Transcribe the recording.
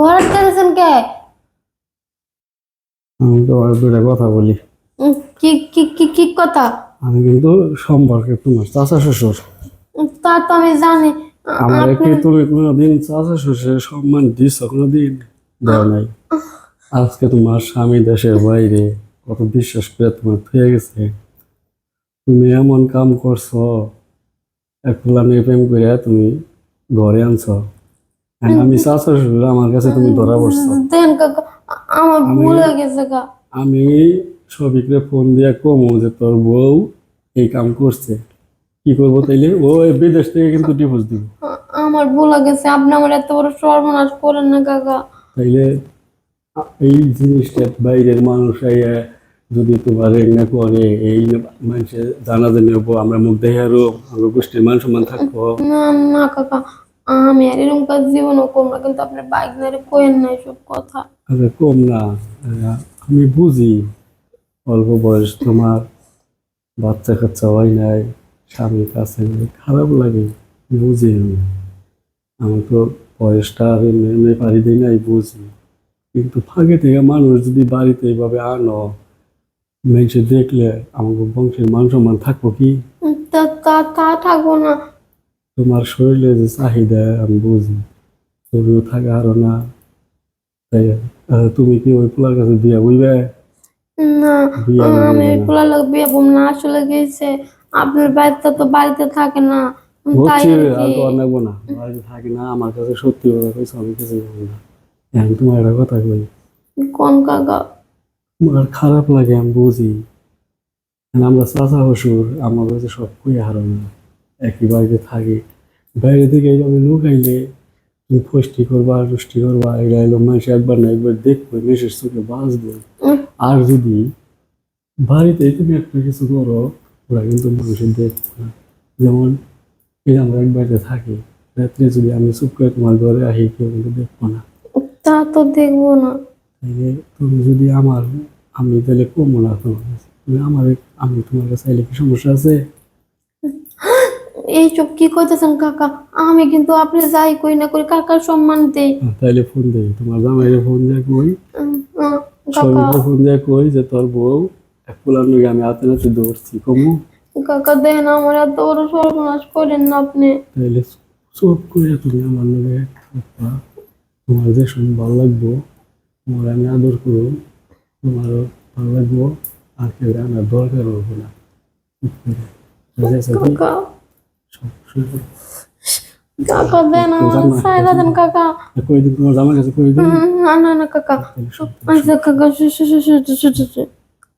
ঘর আটকেছেন কে? আমি তো আর দুটা কথা বলি। কি কি কি কি কথা? আমি কিন্তু সম্পর্কে তোমার চাচা শ্বশুর। তা তো আমি জানি। আমার কি তুমি কোনোদিন চাচা শ্বশুরের সম্মান দিছো? কোনোদিন দেও নাই। আজকে তোমার স্বামী দেশের বাইরে, কত বিশ্বাস করে তোমার হয়ে গেছে, তুমি এমন কাম করছো, এক পোলা মেয়ে প্রেম করে তুমি ঘরে আনছো। আর আমি চাচা শ্বশুর, আমার কাছে তুমি ধরা পড়ছো। দেন কাকা, আমার ভুল হয়ে গেছে কা। আমি সবিকরে ফোন দিয়ে কমু যে তোর বউ এই কাম করছে, কি করবো তাইলে? ও বিদেশ থেকে কিন্তু ডিভোর্স দিব। আমার ভুল হয়ে গেছে, আপনি আমার এত বড় সর্বনাশ করেন না কাকা। তাইলে এই জিনিসটা বাইরের মানুষ আইয়া যদি তোমার না করে, এই মানুষের জানা জানি হবো, আমরা মুখ দেখে আরো আমার গোষ্ঠীর মান সম্মান থাকবো। না না কাকা, আমি আর এরকম কাজ জীবনও করবো না, কিন্তু আপনার বাইক নারে কোয়েন নাই সব কথা। আচ্ছা কম না, আমি বুঝি অল্প বয়স তোমার, বাচ্চা কাচ্চা হয় নাই, স্বামীর কাছে খারাপ লাগে, বুঝি আমি। আমি তো বয়সটা আর এমনি এমনি পারি দিই নাই, বুঝি। কিন্তু ফাঁকে থেকে মানুষ যদি বাড়িতে এইভাবে আনো, মানুষে দেখলে আমাকে বংশের মান সম্মান থাকবো কি? তা তা তা থাকবো না। তোমার শরীরে যে চাহিদা আমি বুঝি, তুমিও থাকা আরো না। তাই তুমি কি ওই পোলার কাছে বিয়া বইবে? না, বিয়া বইবে আমি না। পোলা লাগবে এবং না আসলে গেছে, আপনার বাড়িতে তো বাড়িতে থাকে না, তাই বুঝছি, আর আর কি। তো আর নেবো না, বাড়িতে থাকি না। আমার কাছে সত্যি কথা কইছো, আমি কিছু বলবো না। এখন তোমার একটা কথা কই, কোন কাকা? আমার খারাপ লাগে আমি বুঝি। এখন আমরা চাচা শ্বশুর, আমার কাছে সব কই হারাম না, একই বাড়িতে থাকি। বাইরে থেকে এইভাবে লোক আইলে তুমি ফষ্টি করবা, রুষ্টি করবা, এটা এলো মানুষ একবার না একবার দেখবে, মেষের চোখে বাঁচবে। আর যদি বাড়িতে তুমি একটা কিছু করো, ওরা কিন্তু মানুষের দেখবে না। যেমন এই আমরা এক বাড়িতে থাকি, রাত্রে যদি আমি চুপ করে তোমার ঘরে আসি, কেউ কিন্তু দেখবো না। তা তো দেখবো না। তাইলে তুমি যদি আমার, আমি তাহলে কমবো না তোমার কাছে, তুমি আমার, আমি তোমার কাছে চাইলে কি সমস্যা আছে? এইসব কি করতেছেন কাকা? আমি কিন্তু আপনি যাই করি না করি কাকার সম্মান দেই। তাইলে ফোন দেই, তোমার জামাইরে ফোন দিয়ে কই, কাকা, সবিকে ফোন দিয়ে কই যে তোর বউ এক পোলার লগে আমি হাতে নাতে দৌড়ছি, কমু? কাকা দেন, আমার এত বড় সর্বনাশ করেন না আপনি। তাইলে চুপ করে তুমি আমার লগে থাকবা, তোমার যে শুনে ভালো লাগবো, তোমার আমি আদর করবো, তোমারও ভালো লাগবো, আর কেউ আনার দরকার হবো না। চুপ করে বুঝে আছো কি? কাকা, সব শুরু করো। কাকা দেন, আমার ছাইরা দেন কাকা। কই দিন তোমার জামার কাছে কই দিন। না না না কাকা, তাহলে সব আচ্ছা কাকা,